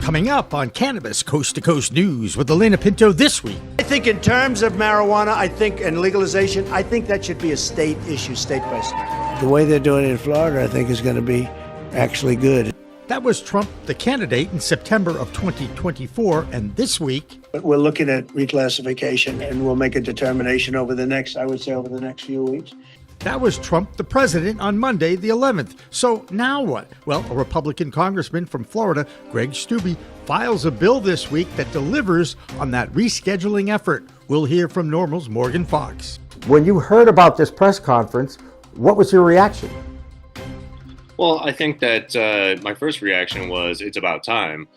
Coming up on Cannabis Coast to Coast News with Alaina Pinto this week. I think in terms of marijuana, and legalization, I think that should be a state issue, state by state. The way they're doing it in Florida, I think, is going to be actually good. That was Trump, the candidate, in September of 2024, and this week... But we're looking at reclassification, and we'll make a determination over the next few weeks. That was Trump, the president, on Monday, the 11th. So now what? Well, a Republican congressman from Florida, Greg Steube, files a bill this week that delivers on that rescheduling effort. We'll hear from NORML's Morgan Fox. When you heard about this press conference, what was your reaction? Well, I think that my first reaction was it's about time.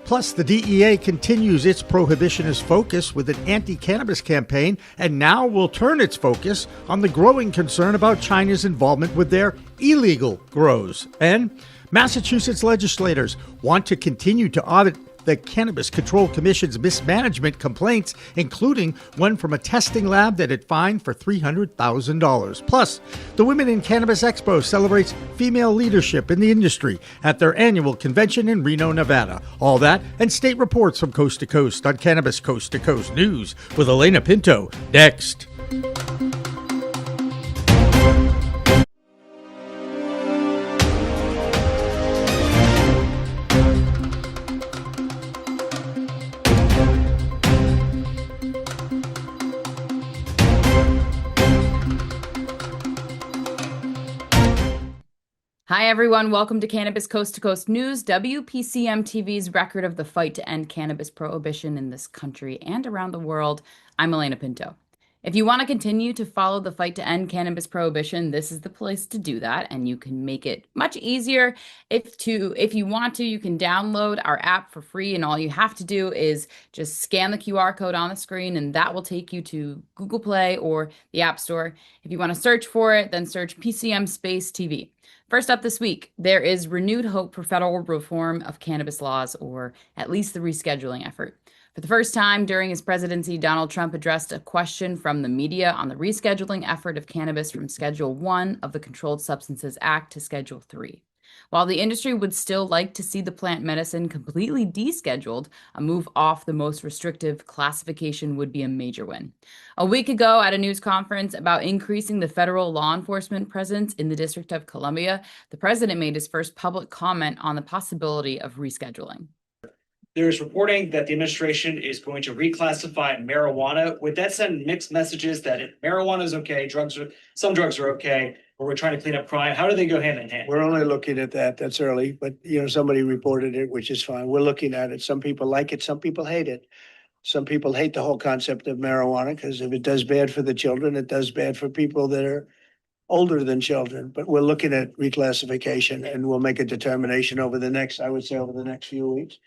Plus, the DEA continues its prohibitionist focus with an anti-cannabis campaign and now will turn its focus on the growing concern about China's involvement with their illegal grows. And Massachusetts legislators want to continue to audit the Cannabis Control Commission's mismanagement complaints, including one from a testing lab that it fined for $300,000. Plus, the Women in Cannabis Expo celebrates female leadership in the industry at their annual convention in Reno, Nevada. All that and state reports from coast to coast on Cannabis Coast to Coast News with Alaina Pinto next. Hi, everyone. Welcome to Cannabis Coast to Coast News, WPCM TV's record of the fight to end cannabis prohibition in this country and around the world. I'm Alaina Pinto. If you want to continue to follow the fight to end cannabis prohibition, this is the place to do that, and you can make it much easier. If you want to, you can download our app for free, and all you have to do is just scan the QR code on the screen, and that will take you to Google Play or the App Store. If you want to search for it, then search PCM Space TV. First up this week, there is renewed hope for federal reform of cannabis laws, or at least the rescheduling effort. For the first time during his presidency, Donald Trump addressed a question from the media on the rescheduling effort of cannabis from Schedule 1 of the Controlled Substances Act to Schedule 3. While the industry would still like to see the plant medicine completely descheduled, a move off the most restrictive classification would be a major win. A week ago at a news conference about increasing the federal law enforcement presence in the District of Columbia, the president made his first public comment on the possibility of rescheduling. There is reporting that the administration is going to reclassify marijuana. Would that send mixed messages that if marijuana is okay, some drugs are okay, or we're trying to clean up crime? How do they go hand in hand? We're only looking at that. That's early, but somebody reported it, which is fine. We're looking at it. Some people like it. Some people hate it. Some people hate the whole concept of marijuana because if it does bad for the children, it does bad for people that are older than children. But we're looking at reclassification, and we'll make a determination over the next few weeks.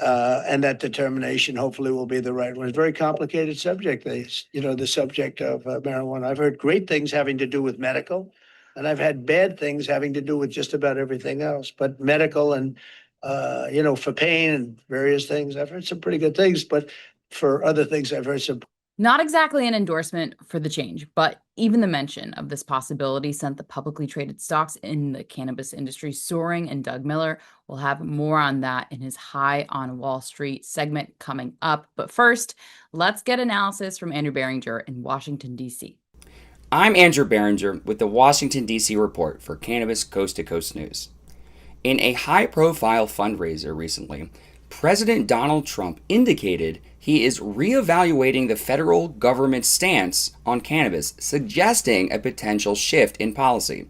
And that determination hopefully will be the right one. It's a very complicated subject, the subject of marijuana. I've heard great things having to do with medical, and I've had bad things having to do with just about everything else. But medical and, for pain and various things, I've heard some pretty good things. But for other things, I've heard some. Not exactly an endorsement for the change, but even the mention of this possibility sent the publicly traded stocks in the cannabis industry soaring, and Doug Miller will have more on that in his High on Wall Street segment coming up. But first, let's get analysis from Andrew Behringer in Washington, D.C. I'm Andrew Behringer with the Washington, D.C. report for Cannabis Coast to Coast News. In a high-profile fundraiser recently, President Donald Trump indicated he is reevaluating the federal government's stance on cannabis, suggesting a potential shift in policy.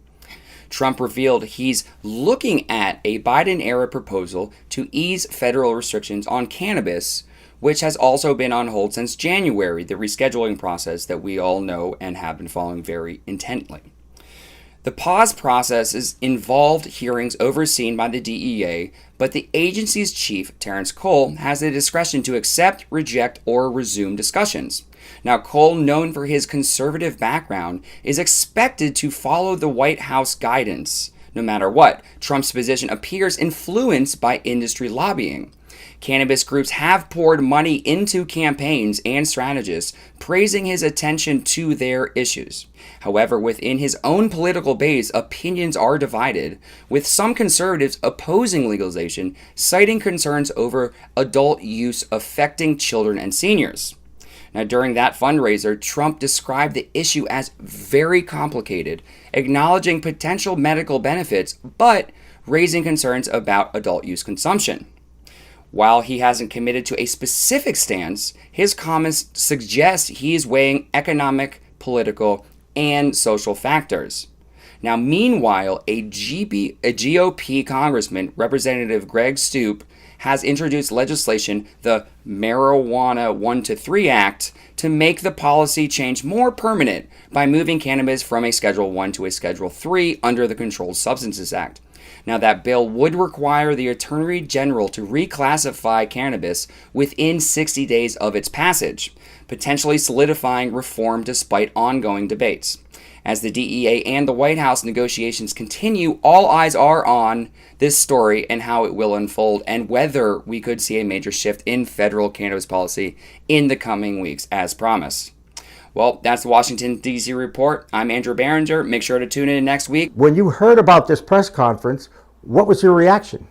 Trump revealed he's looking at a Biden-era proposal to ease federal restrictions on cannabis, which has also been on hold since January, the rescheduling process that we all know and have been following very intently. The pause process is involved hearings overseen by the DEA, but the agency's chief, Terrence Cole, has the discretion to accept, reject, or resume discussions. Now, Cole, known for his conservative background, is expected to follow the White House guidance. No matter what, Trump's position appears influenced by industry lobbying. Cannabis groups have poured money into campaigns and strategists, praising his attention to their issues. However, within his own political base, opinions are divided, with some conservatives opposing legalization, citing concerns over adult use affecting children and seniors. Now, during that fundraiser, Trump described the issue as very complicated, acknowledging potential medical benefits, but raising concerns about adult use consumption. While he hasn't committed to a specific stance, his comments suggest he is weighing economic, political, and social factors. Now, meanwhile, a GOP congressman, Representative Greg Steube, has introduced legislation, the Marijuana 1-3 Act, to make the policy change more permanent by moving cannabis from a Schedule 1 to a Schedule 3 under the Controlled Substances Act. Now, that bill would require the Attorney General to reclassify cannabis within 60 days of its passage, potentially solidifying reform despite ongoing debates. As the DEA and the White House negotiations continue, all eyes are on this story and how it will unfold, and whether we could see a major shift in federal cannabis policy in the coming weeks, as promised. Well, that's the Washington, D.C. report. I'm Andrew Behringer. Make sure to tune in next week. When you heard about this press conference, what was your reaction?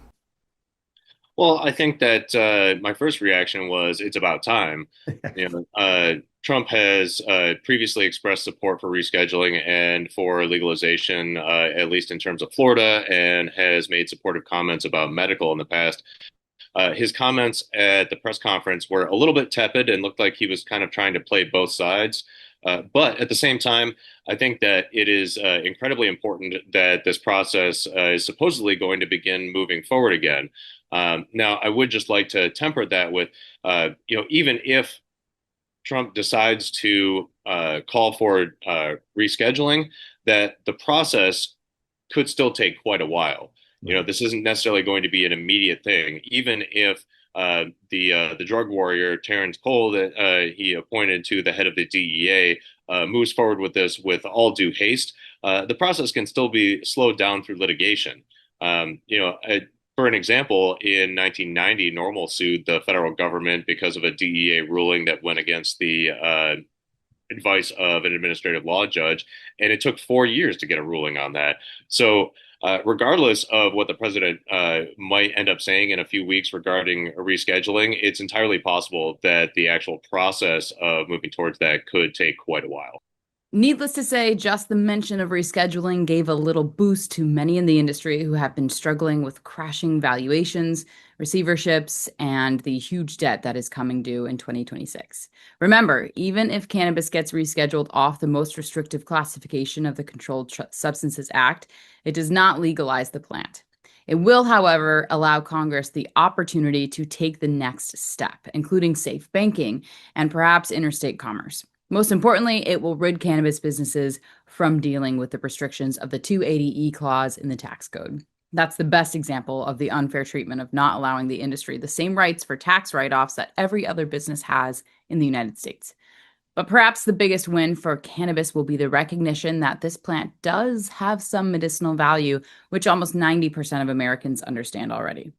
Well, I think that my first reaction was it's about time. Trump has previously expressed support for rescheduling and for legalization, at least in terms of Florida, and has made supportive comments about medical in the past. His comments at the press conference were a little bit tepid and looked like he was kind of trying to play both sides. But at the same time, I think that it is incredibly important that this process is supposedly going to begin moving forward again. Now, I would just like to temper that with, even if Trump decides to call for rescheduling, that the process could still take quite a while. This isn't necessarily going to be an immediate thing, even if the drug warrior, Terrence Cole, that he appointed to the head of the DEA, moves forward with this with all due haste. The process can still be slowed down through litigation. For an example, in 1990, NORML sued the federal government because of a DEA ruling that went against the advice of an administrative law judge, and it took 4 years to get a ruling on that. So regardless of what the president might end up saying in a few weeks regarding rescheduling, it's entirely possible that the actual process of moving towards that could take quite a while. Needless to say, just the mention of rescheduling gave a little boost to many in the industry who have been struggling with crashing valuations, receiverships, and the huge debt that is coming due in 2026. Remember, even if cannabis gets rescheduled off the most restrictive classification of the Controlled Substances Act, it does not legalize the plant. It will, however, allow Congress the opportunity to take the next step, including safe banking and perhaps interstate commerce. Most importantly, it will rid cannabis businesses from dealing with the restrictions of the 280E clause in the tax code. That's the best example of the unfair treatment of not allowing the industry the same rights for tax write-offs that every other business has in the United States. But perhaps the biggest win for cannabis will be the recognition that this plant does have some medicinal value, which almost 90% of Americans understand already.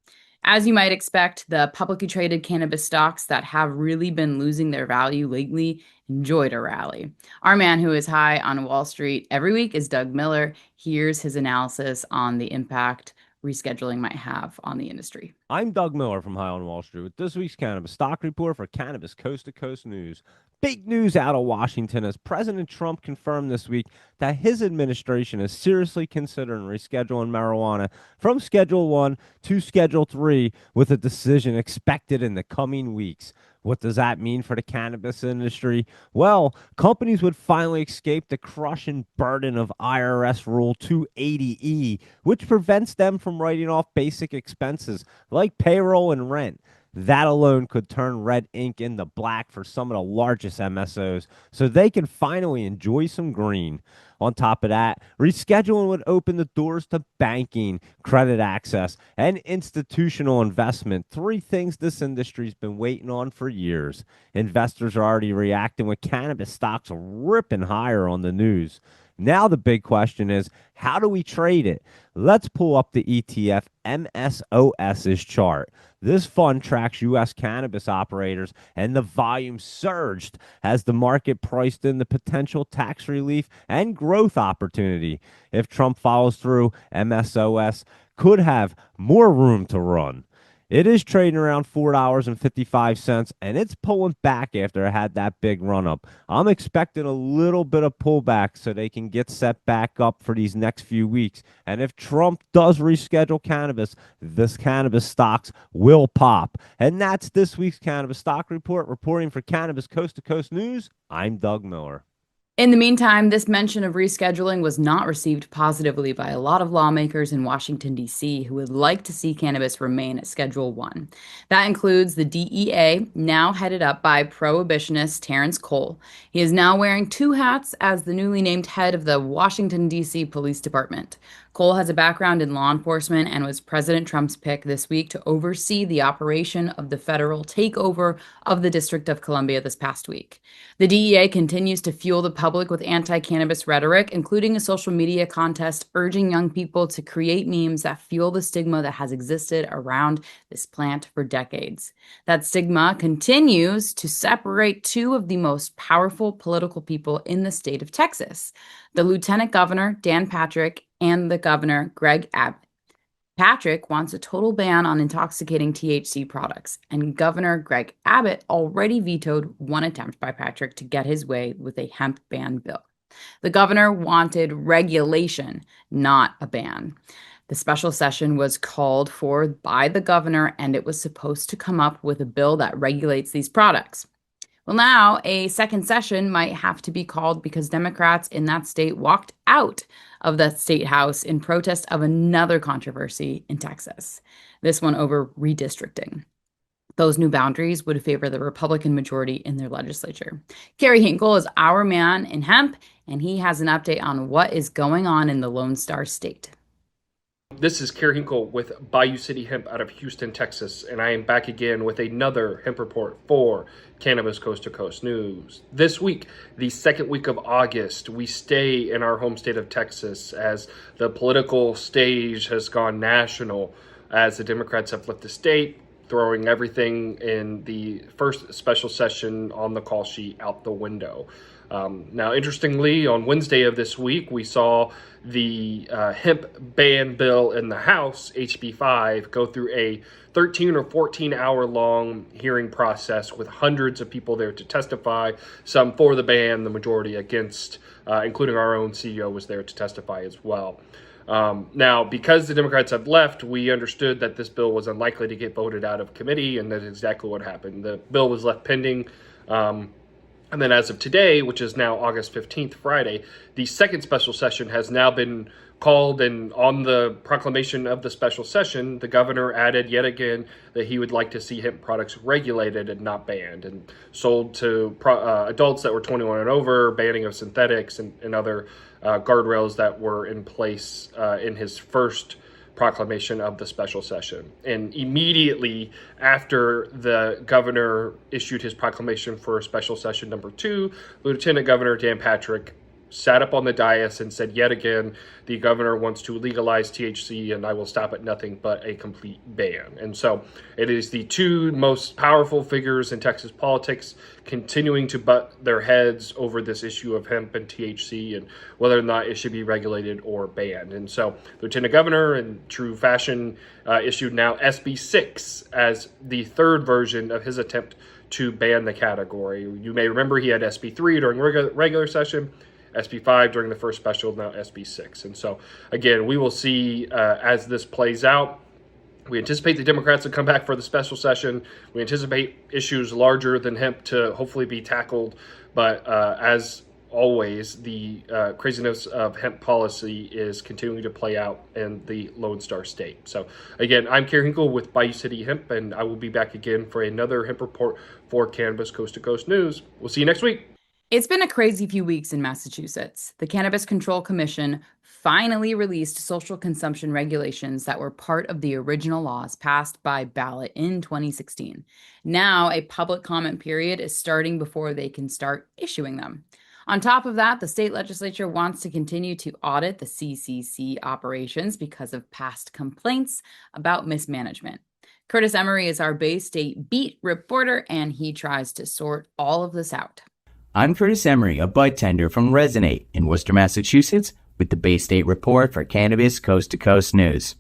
As you might expect, the publicly traded cannabis stocks that have really been losing their value lately enjoyed a rally. Our man who is high on Wall Street every week is Doug Miller. Here's his analysis on the impact rescheduling might have on the industry. I'm Doug Miller from High on Wall Street with this week's Cannabis Stock Report for Cannabis Coast to Coast News. Big news out of Washington as President Trump confirmed this week that his administration is seriously considering rescheduling marijuana from Schedule 1 to Schedule 3 with a decision expected in the coming weeks. What does that mean for the cannabis industry? Well, companies would finally escape the crushing burden of IRS Rule 280E, which prevents them from writing off basic expenses like payroll and rent. That alone could turn red ink into black for some of the largest MSOs so they can finally enjoy some green. On top of that, rescheduling would open the doors to banking, credit access, and institutional investment, three things this industry's been waiting on for years. Investors are already reacting with cannabis stocks ripping higher on the news. Now the big question is, how do we trade it? Let's pull up the ETF MSOS's chart. This fund tracks U.S. cannabis operators, and the volume surged as the market priced in the potential tax relief and growth opportunity. If Trump follows through, MSOS could have more room to run. It is trading around $4.55, and it's pulling back after it had that big run up. I'm expecting a little bit of pullback so they can get set back up for these next few weeks. And if Trump does reschedule cannabis, this cannabis stocks will pop. And that's this week's Cannabis Stock Report. Reporting for Cannabis Coast to Coast News, I'm Doug Miller. In the meantime, this mention of rescheduling was not received positively by a lot of lawmakers in Washington, D.C., who would like to see cannabis remain at Schedule 1. That includes the DEA, now headed up by prohibitionist Terrence Cole. He is now wearing two hats as the newly named head of the Washington, D.C. Police Department. Cole has a background in law enforcement and was President Trump's pick this week to oversee the operation of the federal takeover of the District of Columbia this past week. The DEA continues to fuel the public with anti-cannabis rhetoric, including a social media contest urging young people to create memes that fuel the stigma that has existed around this plant for decades. That stigma continues to separate two of the most powerful political people in the state of Texas, the Lieutenant Governor, Dan Patrick, and the Governor, Greg Abbott. Patrick wants a total ban on intoxicating THC products, and Governor Greg Abbott already vetoed one attempt by Patrick to get his way with a hemp ban bill. The governor wanted regulation, not a ban. The special session was called for by the governor, and it was supposed to come up with a bill that regulates these products. Well, now a second session might have to be called because Democrats in that state walked out of the state house in protest of another controversy in Texas, this one over redistricting. Those new boundaries would favor the Republican majority in their legislature. Kerry Hinkle is our man in hemp, and he has an update on what is going on in the Lone Star State. This is Kerry Hinkle with Bayou City Hemp out of Houston, Texas, and I am back again with another hemp report for Cannabis Coast to Coast News. This week, the second week of August, we stay in our home state of Texas as the political stage has gone national as the Democrats have left the state, throwing everything in the first special session on the call sheet out the window. Now, interestingly, on Wednesday of this week, we saw the hemp ban bill in the House, HB 5, go through a 13 or 14 hour long hearing process with hundreds of people there to testify, some for the ban, the majority against, including our own CEO was there to testify as well. Now, because the Democrats have left, we understood that this bill was unlikely to get voted out of committee, and that's exactly what happened. The bill was left pending. And then as of today, which is now August 15th, Friday, the second special session has now been called, and on the proclamation of the special session, the governor added yet again that he would like to see hemp products regulated and not banned and sold to adults that were 21 and over, banning of synthetics and other guardrails that were in place in his first proclamation of the special session. And immediately after the governor issued his proclamation for special session number 2, Lieutenant Governor Dan Patrick sat up on the dais and said yet again, the governor wants to legalize THC and I will stop at nothing but a complete ban. And so it is the two most powerful figures in Texas politics continuing to butt their heads over this issue of hemp and THC and whether or not it should be regulated or banned. And so Lieutenant Governor, in true fashion, issued now SB 6 as the third version of his attempt to ban the category. You may remember he had SB 3 during regular session, SB 5 during the first special, now SB 6. And so, again, we will see as this plays out. We anticipate the Democrats will come back for the special session. We anticipate issues larger than hemp to hopefully be tackled. But as always, the craziness of hemp policy is continuing to play out in the Lone Star State. So, again, I'm Kerry Hinkle with Bayou City Hemp, and I will be back again for another hemp report for Cannabis Coast to Coast News. We'll see you next week. It's been a crazy few weeks in Massachusetts. The Cannabis Control Commission finally released social consumption regulations that were part of the original laws passed by ballot in 2016. Now, a public comment period is starting before they can start issuing them. On top of that, the state legislature wants to continue to audit the CCC operations because of past complaints about mismanagement. Curtis Emery is our Bay State beat reporter, and he tries to sort all of this out. I'm Curtis Emery, a bud tender from Resonate in Worcester, Massachusetts, with the Bay State report for Cannabis Coast to Coast News.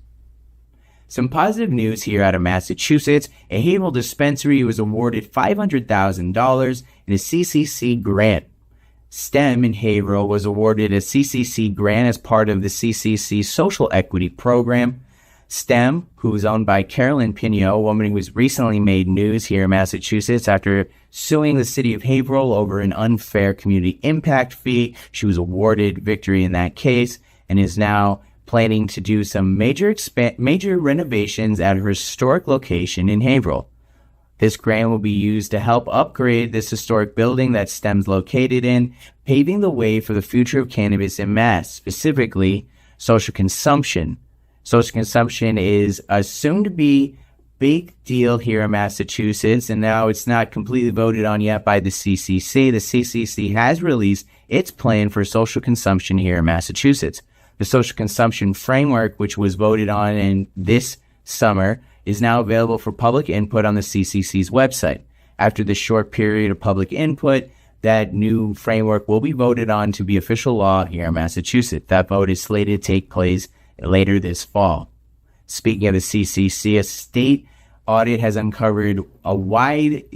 Some positive news here out of Massachusetts. A Haverhill dispensary was awarded $500,000 in a CCC grant. STEM in Haverhill was awarded a CCC grant as part of the CCC Social Equity Program. STEM, who is owned by Alaina Pinto, a woman who was recently made news here in Massachusetts after suing the city of Haverhill over an unfair community impact fee. She was awarded victory in that case and is now planning to do some major renovations at her historic location in Haverhill. This grant will be used to help upgrade this historic building that STEM's located in, paving the way for the future of cannabis in Mass, specifically social consumption. Social consumption is a soon-to-be big deal here in Massachusetts, and now it's not completely voted on yet by the CCC. The CCC has released its plan for social consumption here in Massachusetts. The social consumption framework, which was voted on in this summer, is now available for public input on the CCC's website. After this short period of public input, that new framework will be voted on to be official law here in Massachusetts. That vote is slated to take place later this fall. Speaking of the CCC, a state audit has uncovered a widely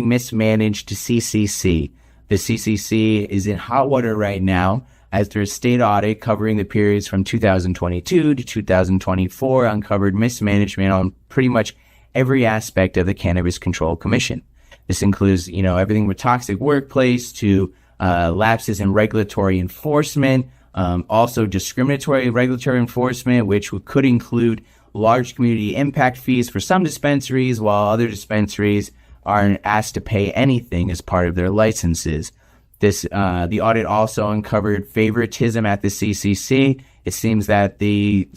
mismanaged CCC. The CCC is in hot water right now as their state audit covering the periods from 2022 to 2024 uncovered mismanagement on pretty much every aspect of the Cannabis Control Commission. This includes, everything from toxic workplace to lapses in regulatory enforcement, also discriminatory regulatory enforcement, which could include large community impact fees for some dispensaries, while other dispensaries aren't asked to pay anything as part of their licenses. The audit also uncovered favoritism at the CCC. It seems that the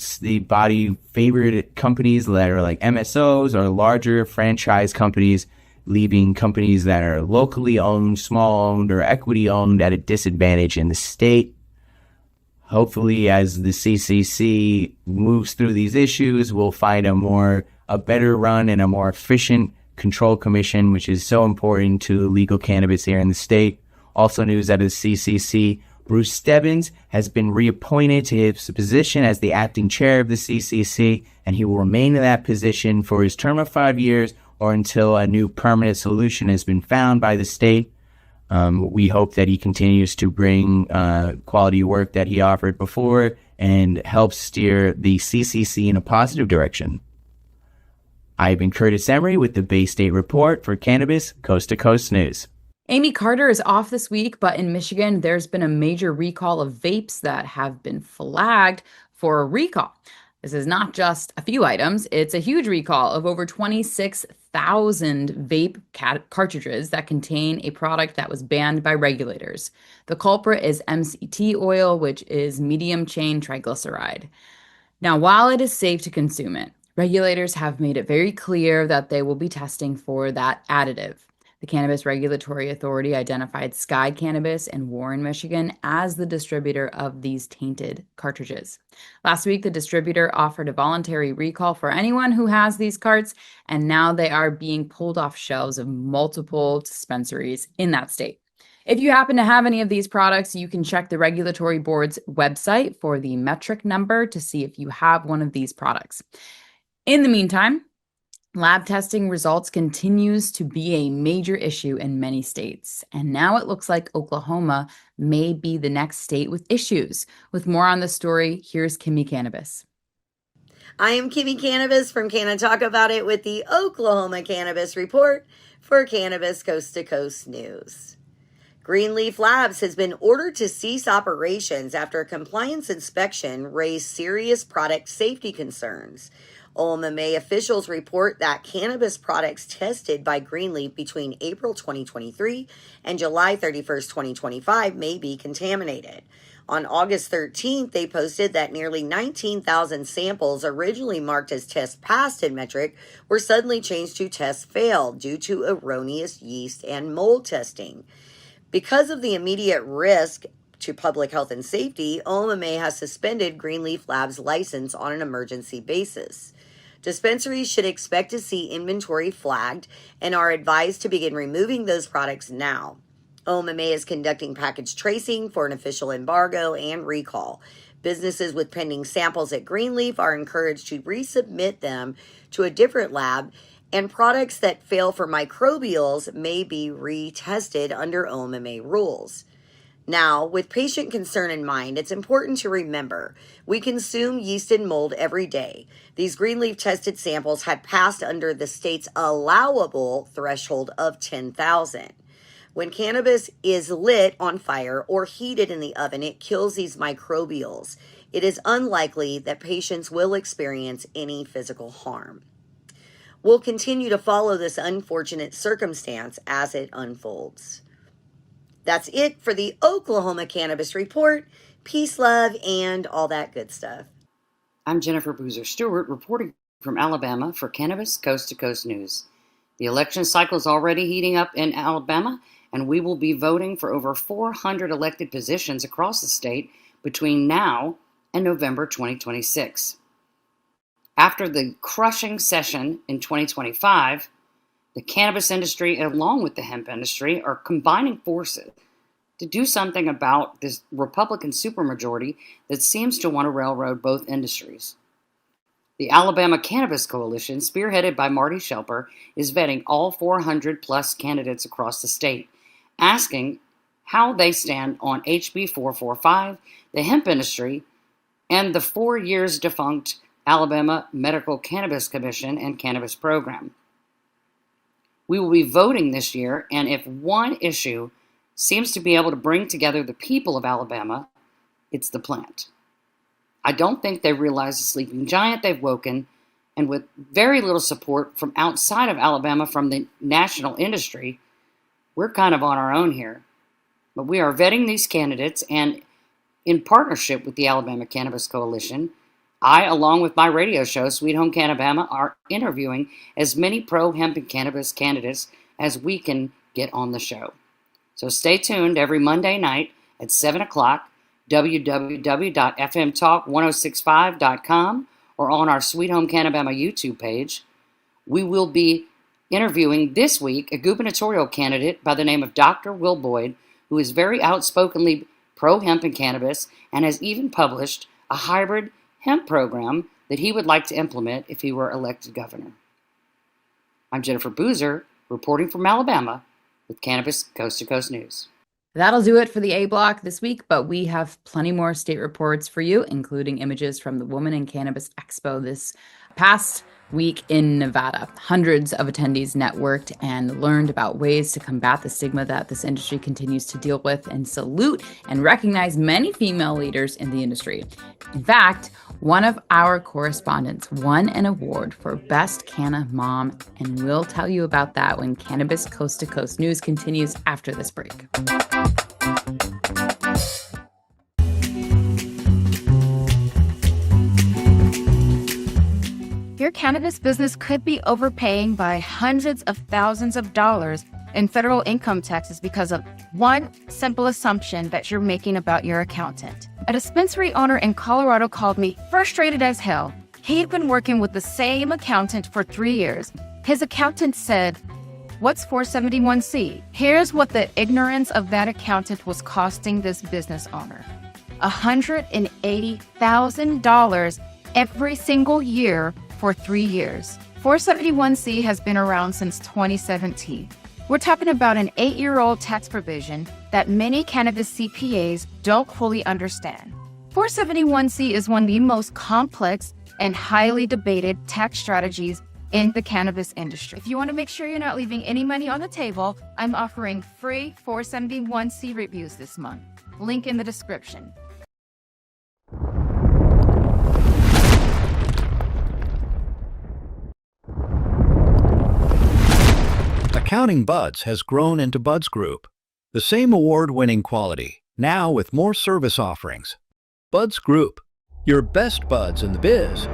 body favored companies that are like MSOs or larger franchise companies, leaving companies that are locally owned, small owned, or equity owned at a disadvantage in the state. Hopefully, as the CCC moves through these issues, we'll find a better run and a more efficient control commission, which is so important to legal cannabis here in the state. Also news out of the CCC, Bruce Stebbins has been reappointed to his position as the acting chair of the CCC, and he will remain in that position for his term of 5 years or until a new permanent solution has been found by the state. We hope that he continues to bring quality work that he offered before and help steer the CCC in a positive direction. I've been Curtis Emery with the Bay State Report for Cannabis Coast to Coast News. Amie Carter is off this week, but in Michigan, there's been a major recall of vapes that have been flagged for a recall. This is not just a few items. It's a huge recall of over 26,000 vape cartridges that contain a product that was banned by regulators. The culprit is MCT oil, which is medium chain triglyceride. Now, while it is safe to consume it, regulators have made it very clear that they will be testing for that additive. The Cannabis Regulatory Authority identified Sky Cannabis in Warren, Michigan, as the distributor of these tainted cartridges. Last week, the distributor offered a voluntary recall for anyone who has these carts, and now they are being pulled off shelves of multiple dispensaries in that state. If you happen to have any of these products, you can check the regulatory board's website for the metric number to see if you have one of these products. In the meantime, lab testing results continues to be a major issue in many states, and now it looks like Oklahoma may be the next state with issues. With more on the story, here's Kimmie Cannabis. I am Kimmie Cannabis from Canna Talk About It with the Oklahoma Cannabis Report for Cannabis Coast to Coast News. Greenleaf Labs has been ordered to cease operations after a compliance inspection raised serious product safety concerns. OMMA officials report that cannabis products tested by Greenleaf between April 2023 and July 31st, 2025 may be contaminated. On August 13th, they posted that nearly 19,000 samples originally marked as test passed in metric were suddenly changed to test failed due to erroneous yeast and mold testing. Because of the immediate risk to public health and safety, OMMA has suspended Greenleaf Labs' license on an emergency basis. Dispensaries should expect to see inventory flagged and are advised to begin removing those products now. OMMA is conducting package tracing for an official embargo and recall. Businesses with pending samples at Greenleaf are encouraged to resubmit them to a different lab, and products that fail for microbials may be retested under OMMA rules. Now, with patient concern in mind, it's important to remember we consume yeast and mold every day. These Greenleaf tested samples had passed under the state's allowable threshold of 10,000. When cannabis is lit on fire or heated in the oven, it kills these microbials. It is unlikely that patients will experience any physical harm. We'll continue to follow this unfortunate circumstance as it unfolds. That's it for the Oklahoma Cannabis Report. Peace, love, and all that good stuff. I'm Jennifer Boozer Stewart, reporting from Alabama for Cannabis Coast to Coast News. The election cycle is already heating up in Alabama, and we will be voting for over 400 elected positions across the state between now and November 2026. After the crushing session in 2025, the cannabis industry, along with the hemp industry, are combining forces to do something about this Republican supermajority that seems to want to railroad both industries. The Alabama Cannabis Coalition, spearheaded by Marty Shelper, is vetting all 400-plus candidates across the state, asking how they stand on HB 445, the hemp industry, and the 4 years defunct Alabama Medical Cannabis Commission and Cannabis Program. We will be voting this year, and if one issue seems to be able to bring together the people of Alabama, it's the plant. I don't think they realize the sleeping giant they've woken, and with very little support from outside of Alabama from the national industry, we're kind of on our own here. But we are vetting these candidates, and in partnership with the Alabama Cannabis Coalition, I, along with my radio show, Sweet Home Cannabama, are interviewing as many pro-hemp and cannabis candidates as we can get on the show. So stay tuned every Monday night at 7 o'clock, www.fmtalk1065.com, or on our Sweet Home Cannabama YouTube page. We will be interviewing this week a gubernatorial candidate by the name of Dr. Will Boyd, who is very outspokenly pro-hemp and cannabis and has even published a hybrid hemp program that he would like to implement if he were elected governor. I'm Jennifer Boozer, reporting from Alabama with Cannabis Coast to Coast News. That'll do it for the A Block this week, but we have plenty more state reports for you, including images from the Women in Cannabis Expo this past week in Nevada. Hundreds of attendees networked and learned about ways to combat the stigma that this industry continues to deal with, and salute and recognize many female leaders in the industry. In fact, one of our correspondents won an award for Best Canna Mom, and we'll tell you about that when Cannabis Coast to Coast News continues after this break. Your cannabis business could be overpaying by hundreds of thousands of dollars in federal income taxes because of one simple assumption that you're making about your accountant. A dispensary owner in Colorado called me frustrated as hell. He'd been working with the same accountant for 3 years. His accountant said, "What's 471C?" Here's what the ignorance of that accountant was costing this business owner: $180,000 every single year for 3 years. 471C has been around since 2017. We're talking about an 8-year-old tax provision that many cannabis CPAs don't fully understand. 471C is one of the most complex and highly debated tax strategies in the cannabis industry. If you want to make sure you're not leaving any money on the table, I'm offering free 471C reviews this month. Link in the description. Accounting Buds has grown into Buds Group, the same award-winning quality, now with more service offerings. Buds Group, your best buds in the biz.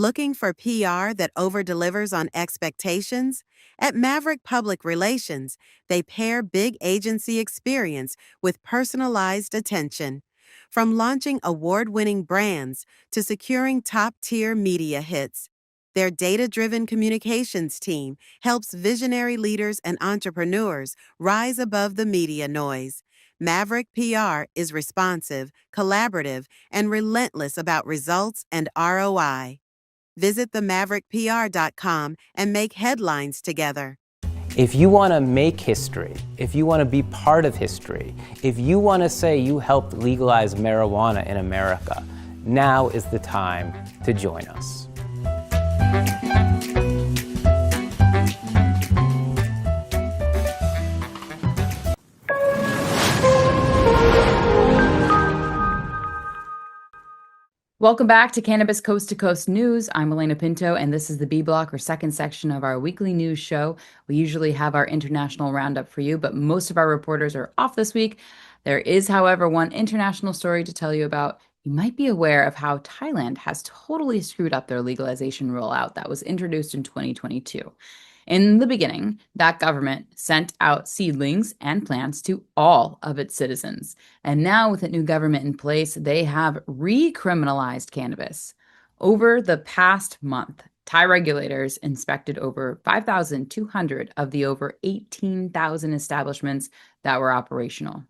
Looking for PR that over-delivers on expectations? At Maverick Public Relations, they pair big agency experience with personalized attention. From launching award-winning brands to securing top-tier media hits, their data-driven communications team helps visionary leaders and entrepreneurs rise above the media noise. Maverick PR is responsive, collaborative, and relentless about results and ROI. Visit themaverickpr.com and make headlines together. If you want to make history, if you want to be part of history, if you want to say you helped legalize marijuana in America, now is the time to join us. Welcome back to Cannabis Coast to Coast News. I'm Alaina Pinto, and this is the B Block, or second section of our weekly news show. We usually have our international roundup for you, but most of our reporters are off this week. There is, however, one international story to tell you about. You might be aware of how Thailand has totally screwed up their legalization rollout that was introduced in 2022. In the beginning, that government sent out seedlings and plants to all of its citizens. And now, with a new government in place, they have recriminalized cannabis. Over the past month, Thai regulators inspected over 5,200 of the over 18,000 establishments that were operational.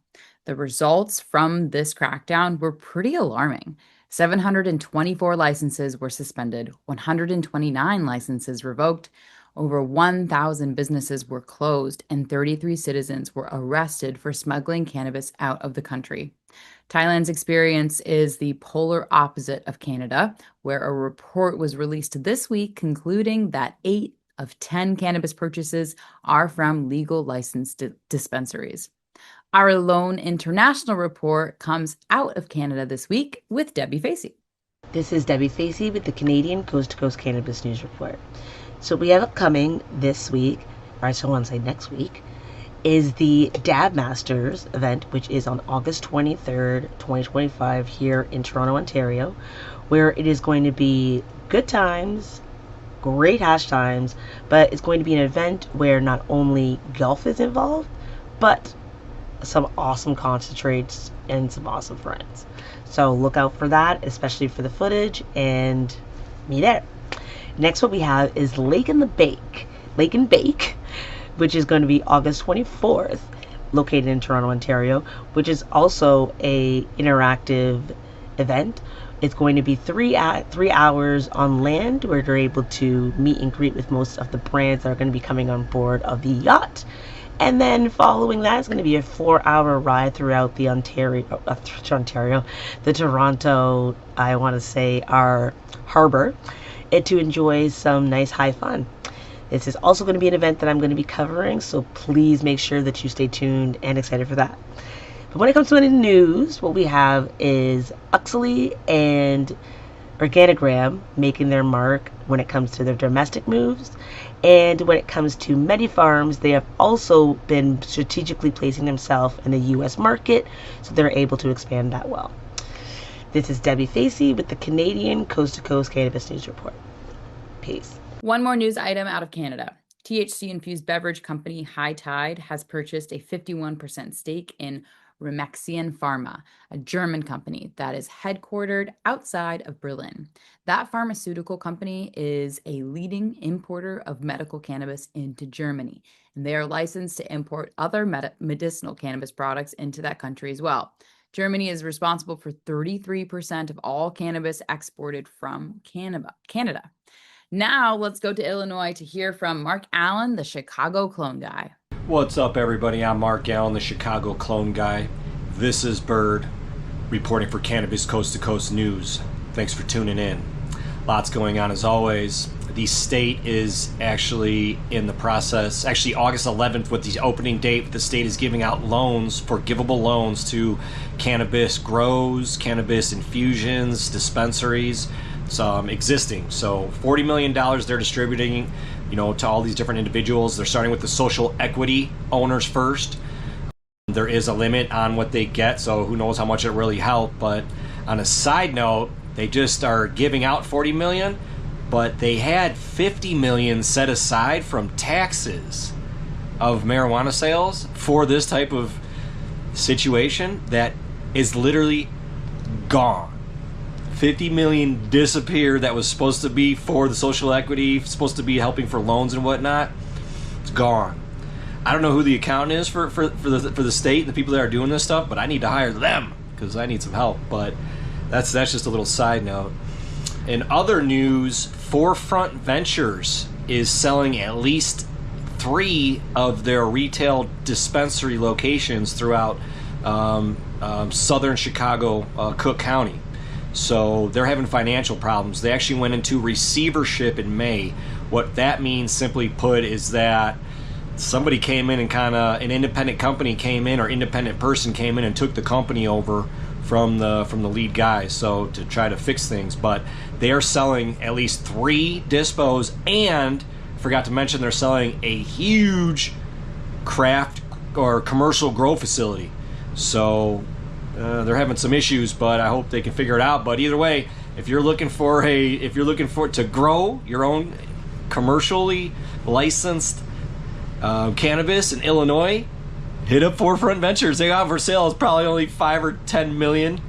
The results from this crackdown were pretty alarming. 724 licenses were suspended, 129 licenses revoked, over 1,000 businesses were closed, and 33 citizens were arrested for smuggling cannabis out of the country. Thailand's experience is the polar opposite of Canada, where a report was released this week concluding that 8 of 10 cannabis purchases are from legal licensed dispensaries. Our lone international report comes out of Canada this week with Debi Facey. This is Debi Facey with the Canadian Coast to Coast Cannabis News Report. So we have upcoming this week, or I still want to say next week, is the Dab Masters event, which is on August 23rd, 2025 here in Toronto, Ontario, where it is going to be good times, great hash times, but it's going to be an event where not only golf is involved, but some awesome concentrates and some awesome friends. So look out for that, especially for the footage, and me there. Next, what we have is Lake and Bake, which is going to be August 24th, located in Toronto, Ontario, which is also a interactive event. It's going to be 3 hours on land, where you're able to meet and greet with most of the brands that are going to be coming on board of the yacht. And then following that, it's going to be a 4-hour ride throughout the Toronto, I want to say, our harbor, and to enjoy some nice high fun. This is also going to be an event that I'm going to be covering, so please make sure that you stay tuned and excited for that. But when it comes to any news, what we have is Uxley and Organigram making their mark when it comes to their domestic moves. And when it comes to MediPharms, they have also been strategically placing themselves in the U.S. market, so they're able to expand that well. This is Debi Facey with the Canadian Coast to Coast Cannabis News Report. Peace. One more news item out of Canada. THC-infused beverage company High Tide has purchased a 51% stake in Remexian Pharma, a German company that is headquartered outside of Berlin. That pharmaceutical company is a leading importer of medical cannabis into Germany, and they are licensed to import other medicinal cannabis products into that country as well. Germany is responsible for 33% of all cannabis exported from Canada. Now let's go to Illinois to hear from Mark Allen, the Chicago clone guy. What's up, everybody? I'm Mark Allen, the Chicago clone guy. This is Bird, reporting for Cannabis Coast to Coast News. Thanks for tuning in. Lots going on as always. The state is actually in the process, actually August 11th with the opening date, the state is giving out loans, forgivable loans to cannabis grows, cannabis infusions, dispensaries, some existing. So $40 million they're distributing, to all these different individuals. They're starting with the social equity owners first. There is a limit on what they get, so who knows how much it really helped. But on a side note, they just are giving out $40 million. but they had $50 million set aside from taxes of marijuana sales for this type of situation that is literally gone. 50 million disappeared that was supposed to be for the social equity, supposed to be helping for loans and whatnot. It's gone. I don't know who the accountant is for the state, the people that are doing this stuff, but I need to hire them because I need some help. But that's just a little side note. In other news, Forefront Ventures is selling at least 3 of their retail dispensary locations throughout southern Chicago, Cook County. So they're having financial problems. They actually went into receivership in May. What that means, simply put, is that somebody came in and an independent company came in, or independent person came in and took the company over from the lead guy, so to try to fix things. But they are selling at least 3 dispos, and forgot to mention they're selling a huge craft or commercial grow facility. So they're having some issues, but I hope they can figure it out. But either way, if you're looking for to grow your own commercially licensed cannabis in Illinois, hit up Forefront Ventures. They got for sale is probably only $5 or $10 million.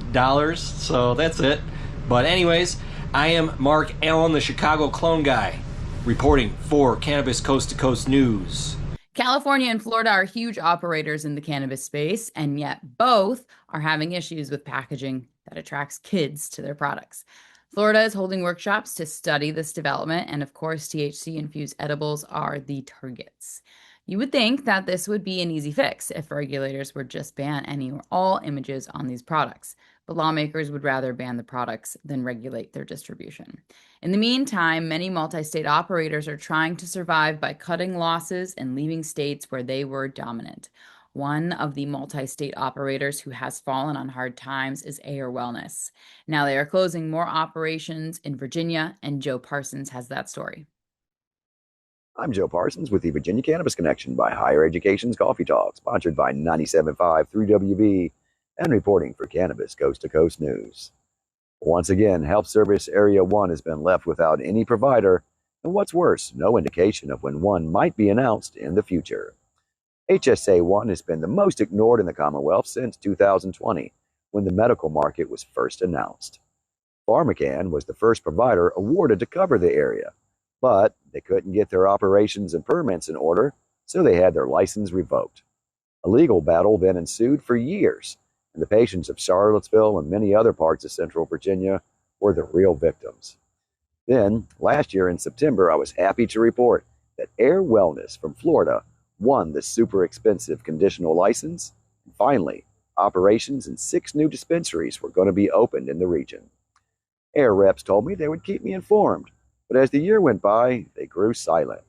So that's it. But anyways, I am Mark Allen, the Chicago clone guy, reporting for Cannabis Coast to Coast News. California and Florida are huge operators in the cannabis space, and yet both are having issues with packaging that attracts kids to their products. Florida is holding workshops to study this development, and of course, THC-infused edibles are the targets. You would think that this would be an easy fix if regulators would just ban any or all images on these products, but lawmakers would rather ban the products than regulate their distribution. In the meantime, many multi-state operators are trying to survive by cutting losses and leaving states where they were dominant. One of the multi-state operators who has fallen on hard times is Ayr Wellness. Now they are closing more operations in Virginia, and Joe Parsons has that story. I'm Joe Parsons with the Virginia Cannabis Connection by Higher Education's Coffee Talk, sponsored by 97.5 3WB, and reporting for Cannabis Coast to Coast News. Once again, Health Service Area 1 has been left without any provider, and what's worse, no indication of when one might be announced in the future. HSA 1 has been the most ignored in the Commonwealth since 2020, when the medical market was first announced. PharmaCann was the first provider awarded to cover the area, but they couldn't get their operations and permits in order, so they had their license revoked. A legal battle then ensued for years, and the patients of Charlottesville and many other parts of Central Virginia were the real victims. Then, last year in September, I was happy to report that Ayr Wellness from Florida won the super expensive conditional license, and finally, operations in 6 new dispensaries were going to be opened in the region. Ayr reps told me they would keep me informed, but as the year went by, they grew silent.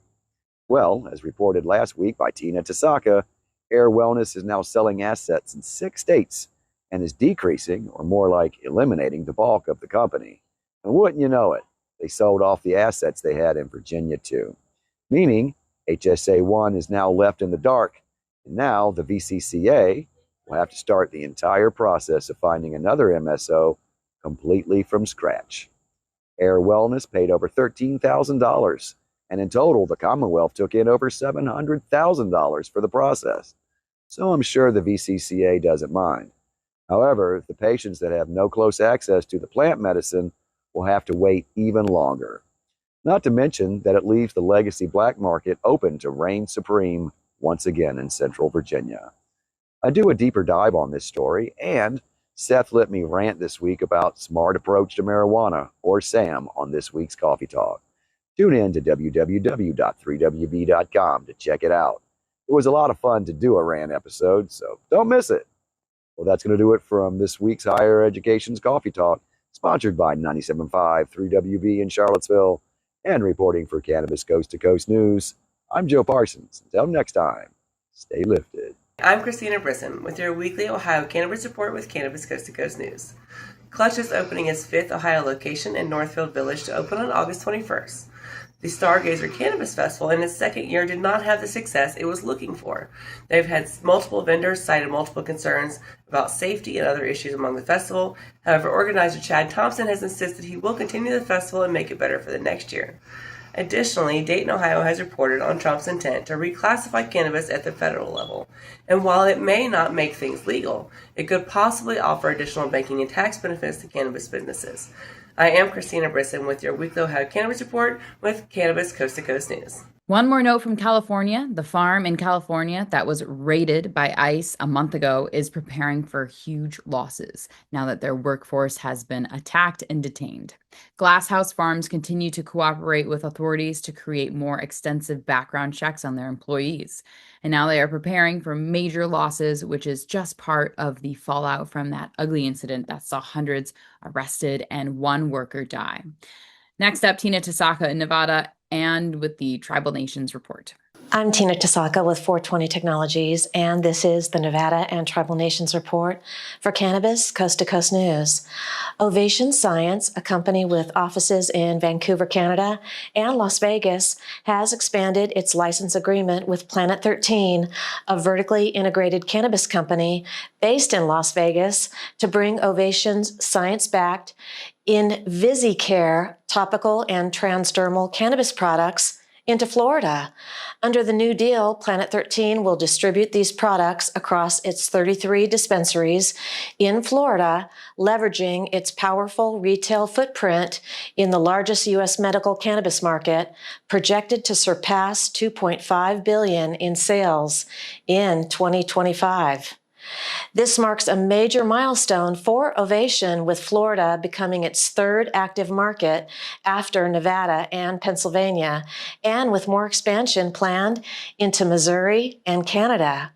Well, as reported last week by Tina Tasaka, Ayr Wellness is now selling assets in 6 states and is decreasing, or more like eliminating, the bulk of the company. And wouldn't you know it, they sold off the assets they had in Virginia too. Meaning, HSA 1 is now left in the dark, and now the VCCA will have to start the entire process of finding another MSO completely from scratch. Ayr Wellness paid over $13,000, and in total, the Commonwealth took in over $700,000 for the process. So I'm sure the VCCA doesn't mind. However, the patients that have no close access to the plant medicine will have to wait even longer. Not to mention that it leaves the legacy black market open to reign supreme once again in Central Virginia. I do a deeper dive on this story, and Seth let me rant this week about Smart Approach to Marijuana, or SAM, on this week's Coffee Talk. Tune in to www.3wb.com to check it out. It was a lot of fun to do a rant episode, so don't miss it. Well, that's going to do it from this week's Higher Education's Coffee Talk, sponsored by 97.5 3WB in Charlottesville, and reporting for Cannabis Coast to Coast News. I'm Joe Parsons. Until next time, stay lifted. I'm Christina Brisson with your weekly Ohio Cannabis Report with Cannabis Coast to Coast News. Clutch is opening its 5th Ohio location in Northfield Village to open on August 21st. The Stargazer Cannabis Festival in its 2nd year did not have the success it was looking for. They've had multiple vendors cited multiple concerns about safety and other issues among the festival. However, organizer Chad Thompson has insisted he will continue the festival and make it better for the next year. Additionally, Dayton, Ohio has reported on Trump's intent to reclassify cannabis at the federal level. And while it may not make things legal, it could possibly offer additional banking and tax benefits to cannabis businesses. I am Christina Brisson with your weekly Ohio Cannabis Report with Cannabis Coast to Coast News. One more note from California. The farm in California that was raided by ICE a month ago is preparing for huge losses now that their workforce has been attacked and detained. Glasshouse Farms continue to cooperate with authorities to create more extensive background checks on their employees. And now they are preparing for major losses, which is just part of the fallout from that ugly incident that saw hundreds arrested and one worker die. Next up, Tina Tasaka in Nevada and with the Tribal Nations Report. I'm Tina Tasaka with 420 Technologies, and this is the Nevada and Tribal Nations Report for Cannabis Coast to Coast News. Ovation Science, a company with offices in Vancouver, Canada, and Las Vegas, has expanded its license agreement with Planet 13, a vertically integrated cannabis company based in Las Vegas, to bring Ovation's science-backed InvisiCare topical and transdermal cannabis products into Florida. Under the new deal, Planet 13 will distribute these products across its 33 dispensaries in Florida, leveraging its powerful retail footprint in the largest U.S. medical cannabis market, projected to surpass $2.5 billion in sales in 2025. This marks a major milestone for Ovation, with Florida becoming its third active market after Nevada and Pennsylvania, and with more expansion planned into Missouri and Canada.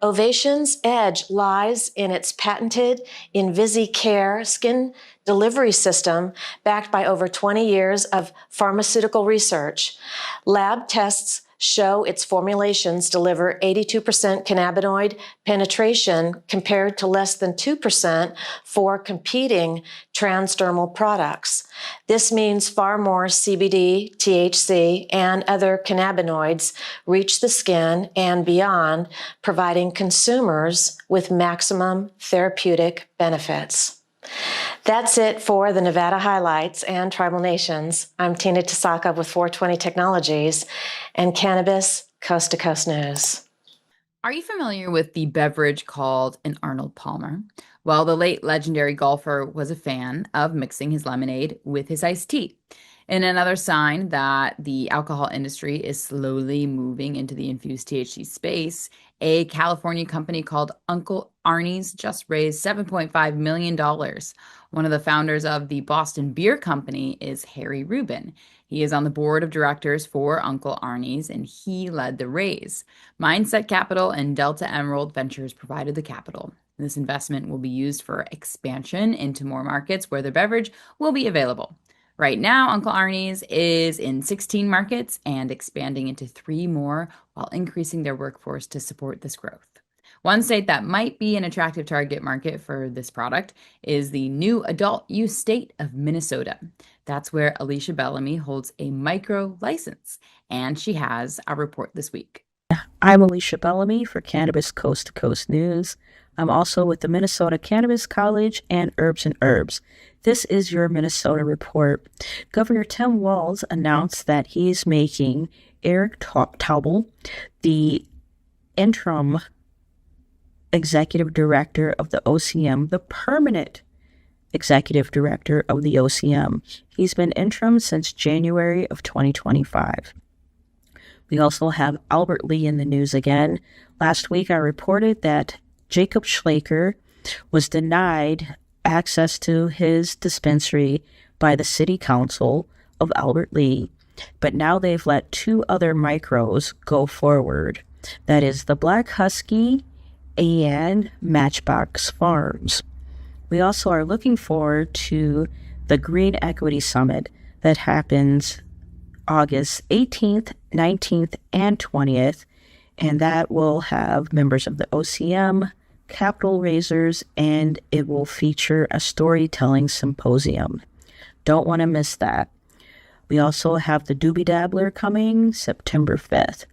Ovation's edge lies in its patented InvisiCare skin delivery system, backed by over 20 years of pharmaceutical research. Lab tests show its formulations deliver 82% cannabinoid penetration compared to less than 2% for competing transdermal products. This means far more CBD, THC, and other cannabinoids reach the skin and beyond, providing consumers with maximum therapeutic benefits. That's it for the Nevada highlights and Tribal Nations. I'm Tina Tasaka with 420 Technologies and Cannabis Coast to Coast News. Are you familiar with the beverage called an Arnold Palmer? Well, the late legendary golfer was a fan of mixing his lemonade with his iced tea. In another sign that the alcohol industry is slowly moving into the infused THC space, a California company called Uncle Arnie's just raised $7.5 million. One of the founders of the Boston Beer Company is Harry Rubin. He is on the board of directors for Uncle Arnie's, and he led the raise. Mindset Capital and Delta Emerald Ventures provided the capital. This investment will be used for expansion into more markets where the beverage will be available. Right now, Uncle Arnie's is in 16 markets and expanding into 3 more while increasing their workforce to support this growth. One state that might be an attractive target market for this product is the new adult use state of Minnesota. That's where Alysha Bellamy holds a micro license, and she has a report this week. I'm Alysha Bellamy for Cannabis Coast to Coast News. I'm also with the Minnesota Cannabis College and Herbs and Herbs. This is your Minnesota report. Governor Tim Walz announced that he is making Eric Taubel the interim executive director of the OCM, the permanent executive director of the OCM. He's been interim since January of 2025. We also have Albert Lee in the news again. Last week I reported that Jacob Schlaker was denied access to his dispensary by the city council of Albert Lee, but now they've let 2 other micros go forward. That is the Black Husky and Matchbox Farms. We also are looking forward to the Green Equity Summit that happens August 18th, 19th, and 20th, and that will have members of the OCM, capital raisers, and it will feature a storytelling symposium. Don't want to miss that. We also have the Doobie Dabbler coming September 5th.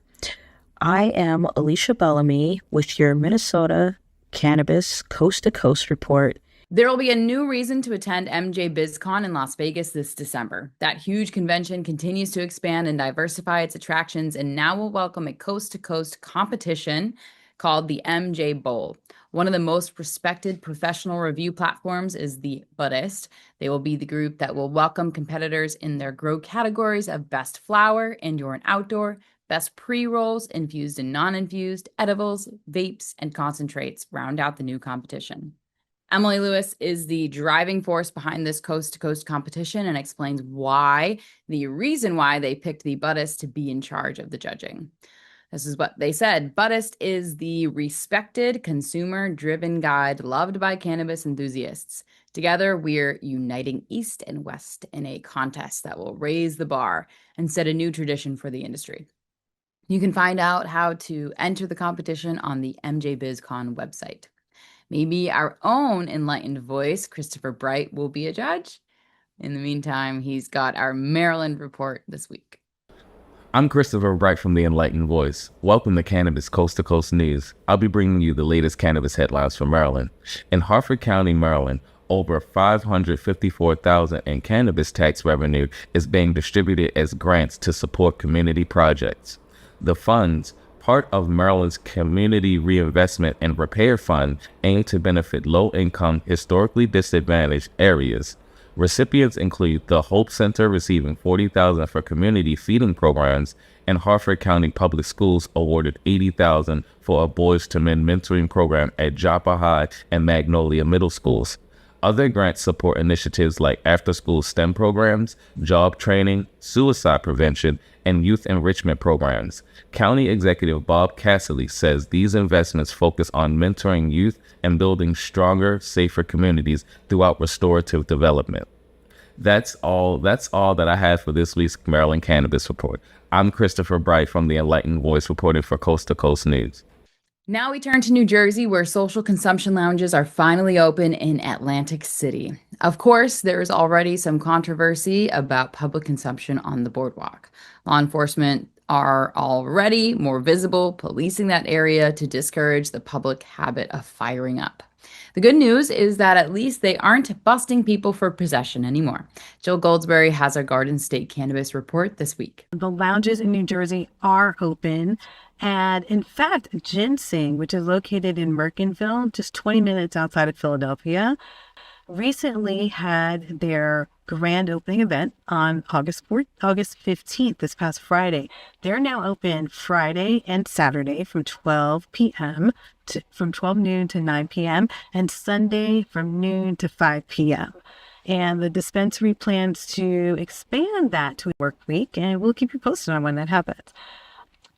I am Alysha Bellamy with your Minnesota Cannabis Coast to Coast report. There will be a new reason to attend MJBizCon in Las Vegas this December. That huge convention continues to expand and diversify its attractions and now will welcome a coast-to-coast competition called the MJ Bowl. One of the most respected professional review platforms is the Buddhist. They will be the group that will welcome competitors in their grow categories of best flower, indoor and outdoor, best pre-rolls, infused and non-infused, edibles, vapes, and concentrates round out the new competition. Emily Lewis is the driving force behind this coast-to-coast competition and explains the reason why they picked the Buddhist to be in charge of the judging. This is what they said. Buddhist is the respected, consumer-driven guide loved by cannabis enthusiasts. Together, we're uniting East and West in a contest that will raise the bar and set a new tradition for the industry. You can find out how to enter the competition on the MJBizCon website. Maybe our own enlightened voice, Christopher Bright, will be a judge. In the meantime, he's got our Maryland report this week. I'm Christopher Bright from the Enlightened Voice. Welcome to Cannabis Coast to Coast News. I'll be bringing you the latest cannabis headlines from Maryland. In Harford County, Maryland, over $554,000 in cannabis tax revenue is being distributed as grants to support community projects. The funds, part of Maryland's Community Reinvestment and Repair Fund, aim to benefit low-income, historically disadvantaged areas. Recipients include the Hope Center receiving $40,000 for community feeding programs, and Harford County Public Schools awarded $80,000 for a Boys to Men mentoring program at Joppa High and Magnolia Middle Schools. Other grants support initiatives like after-school STEM programs, job training, suicide prevention, and youth enrichment programs. County Executive Bob Casserly says these investments focus on mentoring youth and building stronger, safer communities throughout restorative development. That's all that I have for this week's Maryland Cannabis Report. I'm Christopher Bright from the Enlightened Voice reporting for Coast to Coast News. Now we turn to New Jersey, where social consumption lounges are finally open in Atlantic City. Of course, there is already some controversy about public consumption on the boardwalk. Law enforcement are already more visible, policing that area to discourage the public habit of firing up. The good news is that at least they aren't busting people for possession anymore. Jill Goldsberry has our Garden State Cannabis report this week. The lounges in New Jersey are open. And in fact, Ginseng, which is located in Mercantville, just 20 minutes outside of Philadelphia, recently had their grand opening event on August 15th, this past Friday. They're now open Friday and Saturday from 12 noon to 9 p.m. and Sunday from noon to 5 p.m. And the dispensary plans to expand that to a work week, and we'll keep you posted on when that happens.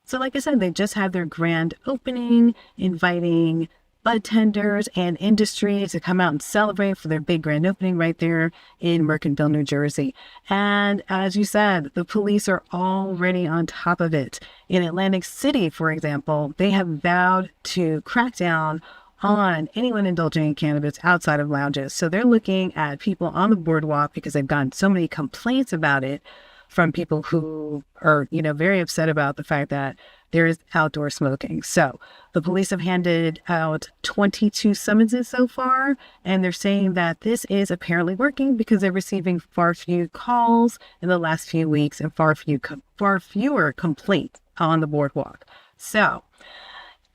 So like I said, they just had their grand opening, inviting bud tenders and industry to come out and celebrate for their big grand opening right there in Mercantville, New Jersey. And as you said, the police are already on top of it. In Atlantic City, for example, they have vowed to crack down on anyone indulging in cannabis outside of lounges. So they're looking at people on the boardwalk because they've gotten so many complaints about it from people who are, very upset about the fact that there is outdoor smoking. So the police have handed out 22 summonses so far, and they're saying that this is apparently working because they're receiving far fewer calls in the last few weeks and far fewer complaints on the boardwalk. So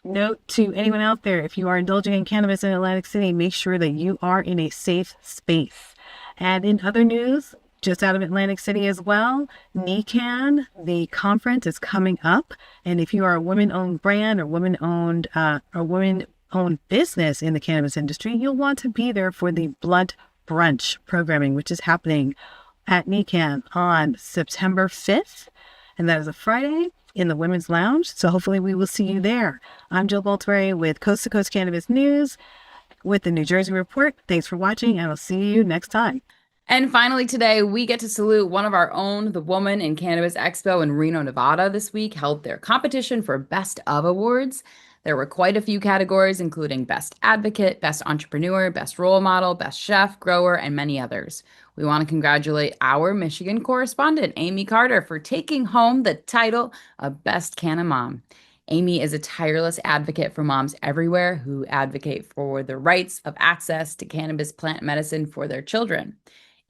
note to anyone out there, if you are indulging in cannabis in Atlantic City, make sure that you are in a safe space. And in other news, just out of Atlantic City as well, NECAN, the conference is coming up. And if you are a women-owned brand or women-owned business in the cannabis industry, you'll want to be there for the Blunt Brunch programming, which is happening at NECAN on September 5th. And that is a Friday in the Women's Lounge. So hopefully we will see you there. I'm Jill Goldsberry with Coast to Coast Cannabis News with the New Jersey Report. Thanks for watching, and I'll see you next time. And finally today, we get to salute one of our own. The Woman in Cannabis Expo in Reno, Nevada this week held their competition for Best of Awards. There were quite a few categories, including Best Advocate, Best Entrepreneur, Best Role Model, Best Chef, Grower, and many others. We want to congratulate our Michigan correspondent, Amie Carter, for taking home the title of Best Canna Mom. Amie is a tireless advocate for moms everywhere who advocate for the rights of access to cannabis plant medicine for their children.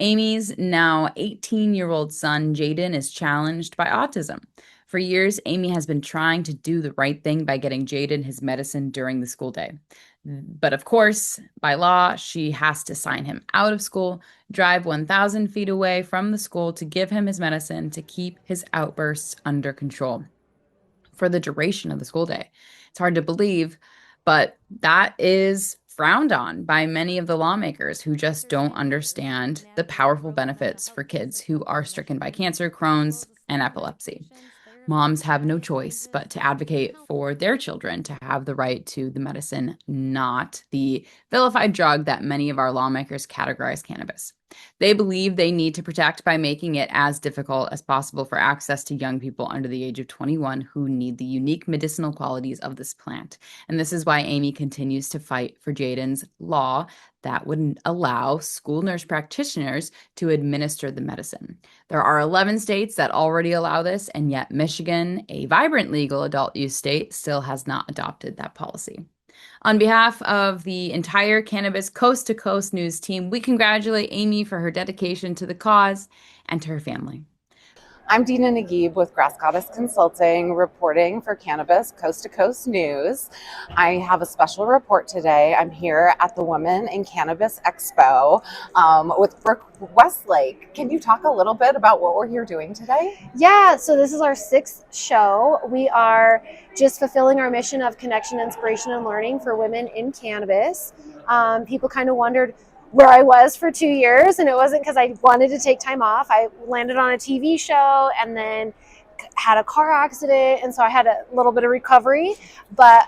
Amie's now 18-year-old son, Jaden, is challenged by autism. For years, Amie has been trying to do the right thing by getting Jaden his medicine during the school day. But of course, by law, she has to sign him out of school, drive 1,000 feet away from the school to give him his medicine to keep his outbursts under control for the duration of the school day. It's hard to believe, but that is frowned on by many of the lawmakers who just don't understand the powerful benefits for kids who are stricken by cancer, Crohn's, and epilepsy. Moms have no choice but to advocate for their children to have the right to the medicine, not the vilified drug that many of our lawmakers categorize cannabis. They believe they need to protect by making it as difficult as possible for access to young people under the age of 21 who need the unique medicinal qualities of this plant. And this is why Amie continues to fight for Jaden's law that wouldn't allow school nurse practitioners to administer the medicine. There are 11 states that already allow this, and yet Michigan, a vibrant legal adult use state, still has not adopted that policy. On behalf of the entire Cannabis Coast to Coast News team, we congratulate Amie for her dedication to the cause and to her family. I'm Dina Nagib with Grass Goddess Consulting, reporting for Cannabis Coast to Coast News. I have a special report today. I'm here at the Women in Cannabis Expo with Brooke Westlake. Can you talk a little bit about what we're here doing today? Yeah, so this is our 6th show. We are just fulfilling our mission of connection, inspiration, and learning for women in cannabis. People kind of wondered where I was for 2 years, and it wasn't because I wanted to take time off. I landed on a TV show and then had a car accident, and so I had a little bit of recovery. But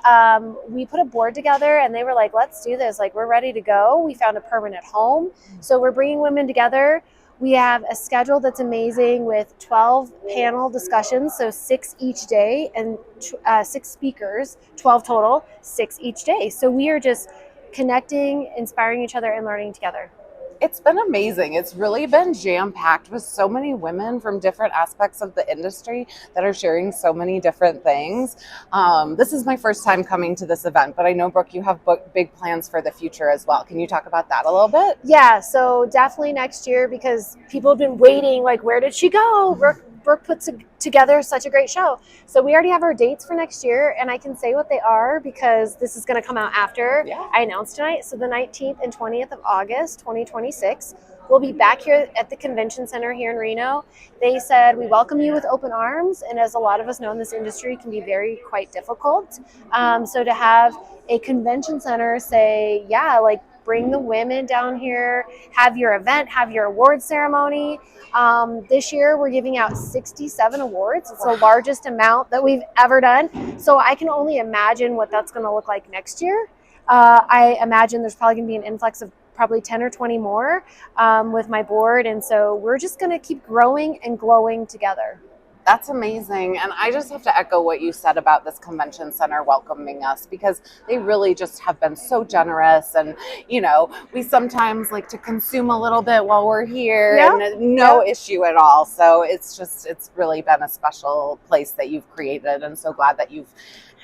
we put a board together, and they were like, let's do this. Like, we're ready to go. We found a permanent home. So we're bringing women together. We have a schedule that's amazing with 12 panel discussions, so 6 each day, and 6 speakers, 12 total, 6 each day. So we are just connecting, inspiring each other, and learning together. It's been amazing. It's really been jam-packed with so many women from different aspects of the industry that are sharing so many different things. This is my first time coming to this event, but I know, Brooke, you have big plans for the future as well. Can you talk about that a little bit? Yeah, so definitely next year, because people have been waiting, like, where did she go? Brooke puts together such a great show. So we already have our dates for next year, and I can say what they are because this is going to come out after I announced tonight. So the 19th and 20th of August, 2026, we'll be back here at the Convention Center here in Reno. They said, we welcome you with open arms, and as a lot of us know in this industry, it can be quite difficult. So to have a convention center say, yeah, like, bring the women down here, have your event, have your award ceremony. This year, we're giving out 67 awards. It's the largest amount that we've ever done. So I can only imagine what that's going to look like next year. I imagine there's probably going to be an influx of probably 10 or 20 more with my board. And so we're just going to keep growing and glowing together. That's amazing. And I just have to echo what you said about this convention center welcoming us, because they really just have been so generous. And, you know, we sometimes like to consume a little bit while we're here, and no issue at all. So it's really been a special place that you've created, and so glad that you've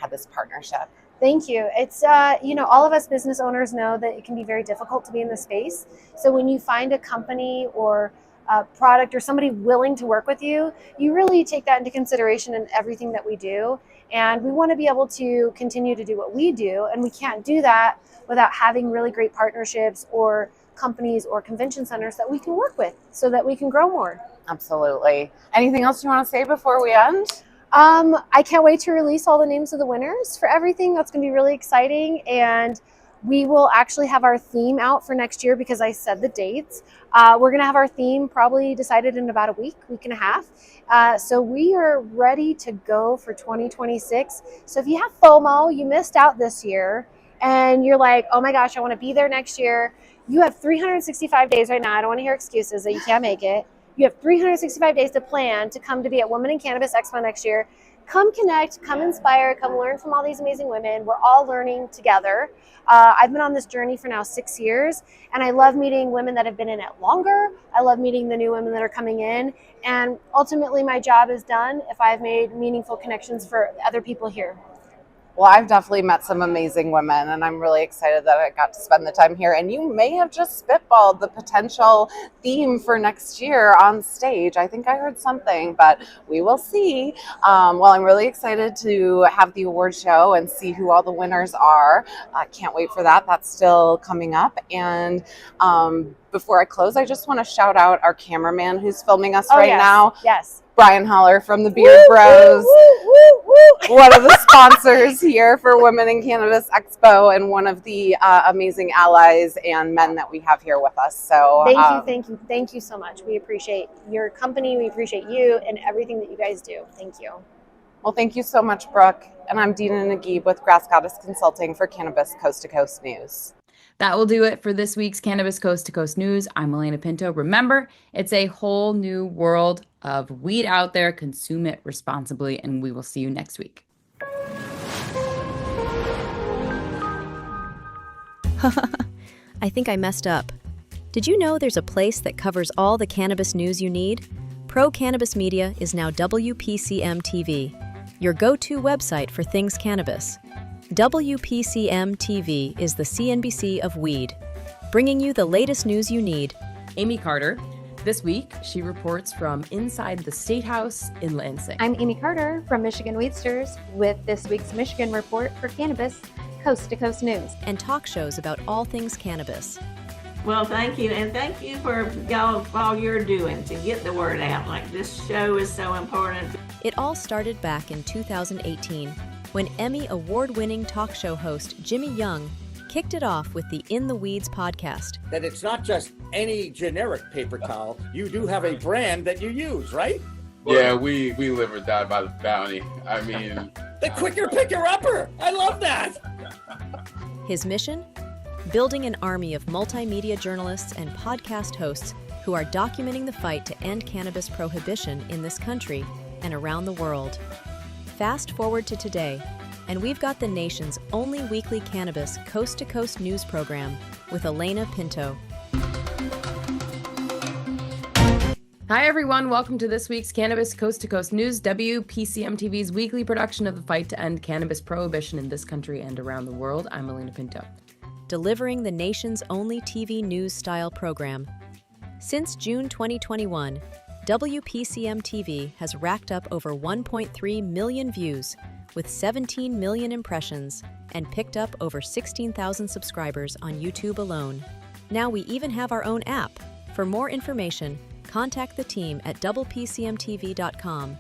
had this partnership. Thank you. It's, all of us business owners know that it can be very difficult to be in the space. So when you find a company or a product or somebody willing to work with you, you really take that into consideration in everything that we do. And we want to be able to continue to do what we do. And we can't do that without having really great partnerships or companies or convention centers that we can work with so that we can grow more. Absolutely. Anything else you want to say before we end? I can't wait to release all the names of the winners for everything. That's going to be really exciting. And we will actually have our theme out for next year because I said the dates. We're going to have our theme probably decided in about a week and a half. So we are ready to go for 2026. So if you have FOMO, you missed out this year, and you're like, oh my gosh, I want to be there next year. You have 365 days right now. I don't want to hear excuses that you can't make it. You have 365 days to plan to come to be at Women in Cannabis Expo next year. Come connect, come inspire, come learn from all these amazing women. We're all learning together. I've been on this journey for now 6 years, and I love meeting women that have been in it longer. I love meeting the new women that are coming in, and ultimately my job is done if I've made meaningful connections for other people here. Well, I've definitely met some amazing women, and I'm really excited that I got to spend the time here. And you may have just spitballed the potential theme for next year on stage. I think I heard something, but we will see. Well, I'm really excited to have the award show and see who all the winners are. I can't wait for that. That's still coming up. And before I close, I just want to shout out our cameraman who's filming us right now. Yes. Brian Holler from the Beard Bros, one of the sponsors here for Women in Cannabis Expo, and one of the amazing allies and men that we have here with us. So thank you so much. We appreciate your company. We appreciate you and everything that you guys do. Thank you. Well, thank you so much, Brooke. And I'm Dina Nagib with Grass Goddess Consulting for Cannabis Coast to Coast News. That will do it for this week's Cannabis Coast to Coast News. I'm Alaina Pinto. Remember, it's a whole new world of weed out there. Consume it responsibly, and we will see you next week. I think I messed up. Did you know there's a place that covers all the cannabis news you need? Pro Cannabis Media is now WPCM TV, your go-to website for things cannabis. WPCM TV is the CNBC of weed, bringing you the latest news you need. Amie Carter. This week, she reports from inside the State House in Lansing. I'm Amie Carter from Michigan Weedsters with this week's Michigan report for Cannabis Coast to Coast News. And talk shows about all things cannabis. Well, thank you, and thank you for all you're doing to get the word out. Like, this show is so important. It all started back in 2018 when Emmy award-winning talk show host Jimmy Young kicked it off with the In the Weeds podcast. That it's not just any generic paper towel. You do have a brand that you use, right? Yeah, we live or die by the bounty. I mean... The quicker picker-upper! I love that! His mission? Building an army of multimedia journalists and podcast hosts who are documenting the fight to end cannabis prohibition in this country and around the world. Fast forward to today, and we've got the nation's only weekly cannabis coast-to-coast news program with Alaina Pinto. Hi, everyone. Welcome to this week's Cannabis Coast to Coast News, WPCM TV's weekly production of the fight to end cannabis prohibition in this country and around the world. I'm Alaina Pinto. Delivering the nation's only TV news-style program. Since June 2021, WPCM TV has racked up over 1.3 million views with 17 million impressions and picked up over 16,000 subscribers on YouTube alone. Now we even have our own app. For more information, contact the team at WPCMTV.com.